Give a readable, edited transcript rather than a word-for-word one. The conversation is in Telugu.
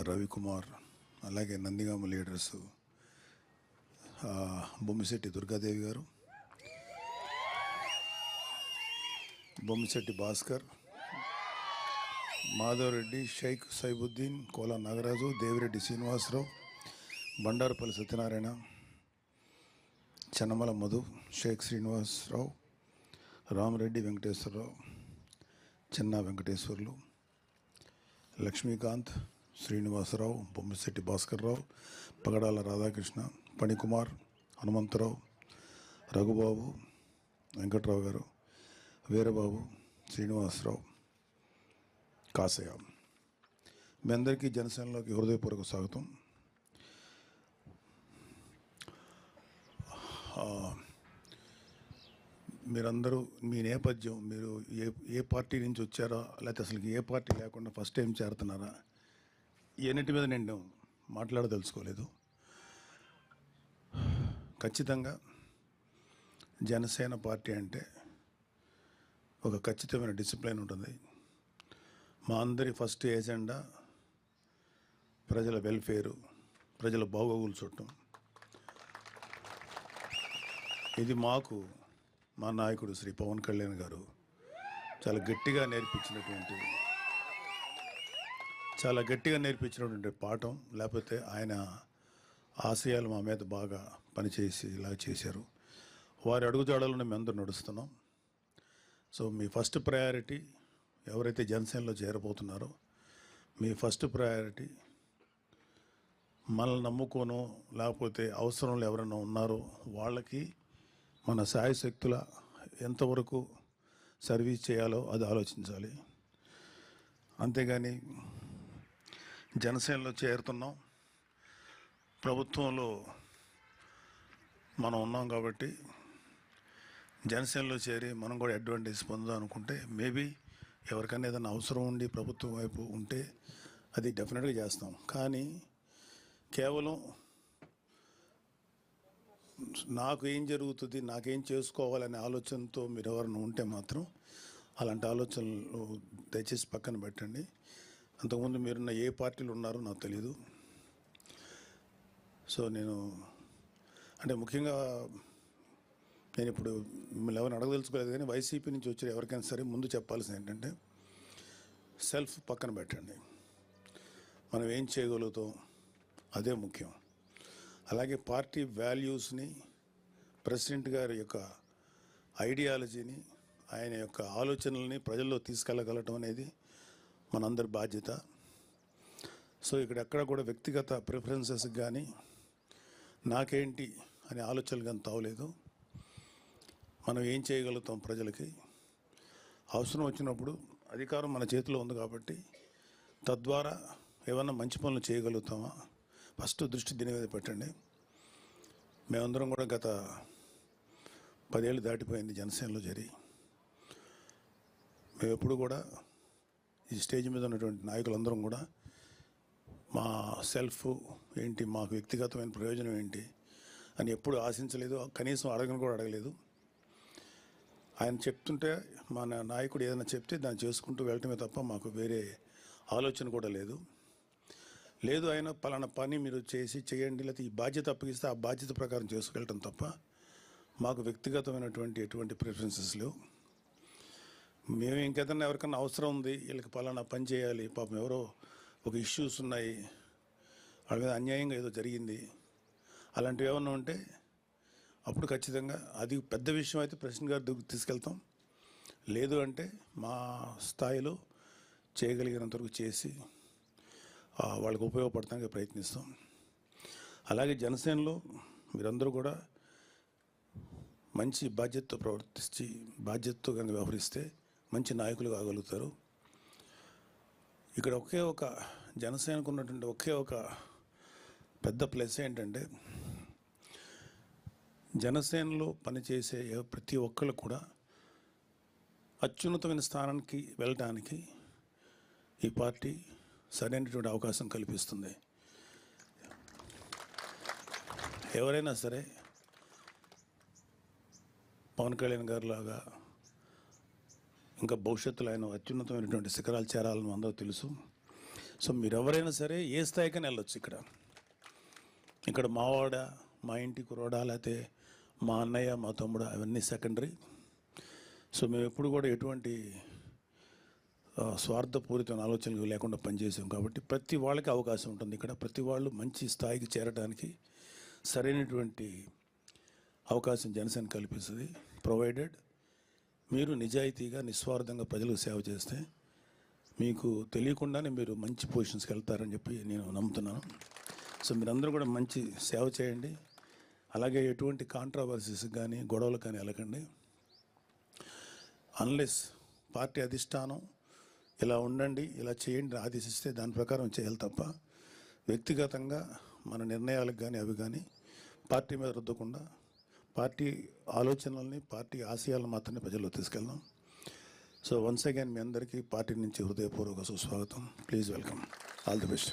రవికుమార్, అలాగే నందిగామ లీడర్స్ బొమ్మిశెట్టి దుర్గాదేవి గారు, బొమ్మిశెట్టి భాస్కర్, మాధవరెడ్డి, షేక్ సైబుద్దీన్, కోలా నాగరాజు, దేవిరెడ్డి శ్రీనివాసరావు, బండారుపల్లి సత్యనారాయణ, చెన్నమల మధు, షేక్ శ్రీనివాసరావు, రామరెడ్డి వెంకటేశ్వరరావు, చిన్న వెంకటేశ్వర్లు, లక్ష్మీకాంత్, శ్రీనివాసరావు, బొమ్మిశెట్టి భాస్కర్రావు, పగడాల రాధాకృష్ణ, పణికుమార్, హనుమంతరావు, రఘుబాబు, వెంకట్రావు గారు, వీరబాబు, శ్రీనివాసరావు, కాసయ్య. మీ అందరికీ జనసేనలోకి హృదయపూర్వక స్వాగతం. మీరందరూ మీ నేపథ్యం, మీరు ఏ పార్టీ నుంచి వచ్చారో, లేకపోతే అసలు ఏ పార్టీ లేకుండా ఫస్ట్ టైం చేరుతున్నారా, ఇవన్నిటి మీద నేను మాట్లాడదలుచుకోలేదు. ఖచ్చితంగా జనసేన పార్టీ అంటే ఒక ఖచ్చితమైన డిసిప్లిన్ ఉంటుంది. మా అందరి ఫస్ట్ ఏజెండా ప్రజల వెల్ఫేరు, ప్రజల బాగోగులు చూడటం. ఇది మాకు మా నాయకుడు శ్రీ పవన్ కళ్యాణ్ గారు చాలా గట్టిగా నేర్పించినటువంటి పాఠం. లేకపోతే ఆయన ఆశయాలు మా మీద బాగా పనిచేసి ఇలా చేశారు. వారి అడుగుజాడలను మేము అందరూ నడుస్తున్నాం. సో మీ ఫస్ట్ ప్రయారిటీ ఎవరైతే జనసేనలో చేరబోతున్నారో, మీ ఫస్ట్ ప్రయారిటీ మనల్ని నమ్ముకోను, లేకపోతే అవసరంలో ఎవరైనా ఉన్నారో వాళ్ళకి మన శాయశక్తుల ఎంతవరకు సర్వీస్ చేయాలో అది ఆలోచించాలి. అంతేగాని జనసేనలో చేరుతున్నాం, ప్రభుత్వంలో మనం ఉన్నాం కాబట్టి జనసేనలో చేరి మనం కూడా అడ్వాంటేజ్ పొందాం అనుకుంటే, మేబీ ఎవరికైనా ఏదైనా అవసరం ఉండి ప్రభుత్వం వైపు ఉంటే అది డెఫినెట్గా చేస్తాం. కానీ కేవలం నాకు ఏం జరుగుతుంది, నాకేం చేసుకోవాలనే ఆలోచనతో మీరు ఎవరైనా ఉంటే మాత్రం అలాంటి ఆలోచనలు దయచేసి పక్కన పెట్టండి. అంతకుముందు మీరున్న ఏ పార్టీలు ఉన్నారో నాకు తెలీదు. సో నేను ముఖ్యంగా నేను ఇప్పుడు మిమ్మల్ని ఎవరిని అడగదలుచుకోలేదు, కానీ వైసీపీ నుంచి వచ్చే ఎవరికైనా సరే ముందు చెప్పాల్సింది ఏంటంటే, సెల్ఫ్ పక్కన పెట్టండి. మనం ఏం చేయగలుగుతాం అదే ముఖ్యం. అలాగే పార్టీ వాల్యూస్ని, ప్రెసిడెంట్ గారి యొక్క ఐడియాలజీని, ఆయన యొక్క ఆలోచనల్ని ప్రజల్లో తీసుకెళ్ళగలటం అనేది మనందరి బాధ్యత. సో ఇక్కడ ఎక్కడ కూడా వ్యక్తిగత ప్రిఫరెన్సెస్కి కానీ నాకేంటి అనే ఆలోచనలు కానీ తావలేదు. మనం ఏం చేయగలుగుతాం ప్రజలకి, అవసరం వచ్చినప్పుడు అధికారం మన చేతిలో ఉంది కాబట్టి తద్వారా ఏమన్నా మంచి పనులు చేయగలుగుతామా, ఫస్ట్ దృష్టి దీని మీద పెట్టండి. మేమందరం కూడా గత 10 ఏళ్ళు దాటిపోయింది జనసేనలో చేరి. మేము ఎప్పుడు కూడా ఈ స్టేజ్ మీద ఉన్నటువంటి నాయకులందరం కూడా మా సెల్ఫ్ ఏంటి, మాకు వ్యక్తిగతమైన ప్రయోజనం ఏంటి అని ఎప్పుడు ఆశించలేదు, కనీసం అడగలేదు. ఆయన చెప్తుంటే మన నాయకుడు ఏదైనా చెప్తే దాన్ని చేసుకుంటూ వెళ్ళటమే తప్ప మాకు వేరే ఆలోచన కూడా లేదు. ఆయన పలానా పని మీరు చేయండి, లేకపోతే ఈ బాధ్యత అప్పగిస్తే ఆ బాధ్యత ప్రకారం చేసుకెళ్ళటం తప్ప మాకు వ్యక్తిగతమైనటువంటి ఎటువంటి ప్రిఫరెన్సెస్ లేవు. మేము ఇంకేదన్నా ఎవరికైనా అవసరం ఉంది, వీళ్ళకి పలానా పని చేయాలి, పాపం ఎవరో ఒక ఇష్యూస్ ఉన్నాయి, వాళ్ళ మీద అన్యాయంగా ఏదో జరిగింది, అలాంటివి ఏమన్నా ఉంటే అప్పుడు ఖచ్చితంగా అది పెద్ద విషయం అయితే ప్రెసిడెంట్ గారి దగ్గరికి తీసుకెళ్తాం. లేదు అంటే మా స్థాయిలో చేయగలిగినంత వరకు చేసి వాళ్ళకి ఉపయోగపడటానికి ప్రయత్నిస్తాం. అలాగే జనసేనలో మీరందరూ కూడా మంచి బాధ్యతతో ప్రవర్తించి, బాధ్యతతో కనుక వ్యవహరిస్తే మంచి నాయకులు కాగలుగుతారు. ఇక్కడ జనసేనకు ఉన్నటువంటి ఒకే ఒక పెద్ద ప్లస్ ఏంటంటే, జనసేనలో పనిచేసే ప్రతి ఒక్కళ్ళు కూడా అత్యున్నతమైన స్థానానికి వెళ్ళటానికి ఈ పార్టీ సరైనటువంటి అవకాశం కల్పిస్తుంది. ఎవరైనా సరే పవన్ కళ్యాణ్ గారు లాగా ఇంకా భవిష్యత్తులో ఆయన అత్యున్నతమైనటువంటి శిఖరాలు చేరాలని అందరూ తెలుసు. సో మీరు ఎవరైనా సరే ఏ స్థాయికైనా వెళ్ళొచ్చు. ఇక్కడ మావాడ, మా ఇంటి కురోడా, లేకపోతే మా అన్నయ్య, మా తమ్ముడు, అవన్నీ సెకండరీ. సో మేము ఎప్పుడు కూడా ఎటువంటి స్వార్థపూరితమైన ఆలోచనలు లేకుండా పనిచేసాం కాబట్టి ప్రతి వాళ్ళకి అవకాశం ఉంటుంది. ఇక్కడ ప్రతి వాళ్ళు మంచి స్థాయికి చేరడానికి సరైనటువంటి అవకాశం జనసేన కల్పిస్తుంది. ప్రొవైడెడ్ మీరు నిజాయితీగా, నిస్వార్థంగా ప్రజలకు సేవ చేస్తే మీకు తెలియకుండానే మీరు మంచి పొజిషన్స్కి వెళ్తారని చెప్పి నేను నమ్ముతున్నాను. సో మీరందరూ కూడా మంచి సేవ చేయండి. అలాగే ఎటువంటి కాంట్రవర్సీస్ కానీ గొడవలకు కానీ వెళ్ళకండి. అన్లెస్ పార్టీ అధిష్టానం ఇలా ఉండండి, ఇలా చేయండి ఆదేశిస్తే దాని ప్రకారం చేయాలి తప్ప వ్యక్తిగతంగా మన నిర్ణయాలకు కానీ అవి కానీ పార్టీ మీద రుద్దకుండా పార్టీ ఆలోచనల్ని, పార్టీ ఆశయాలను మాత్రమే ప్రజల్లో తీసుకెళ్దాం. సో వన్స్ అగైన్ మీ అందరికీ పార్టీ నుంచి హృదయపూర్వక సుస్వాగతం. Please welcome. All the best.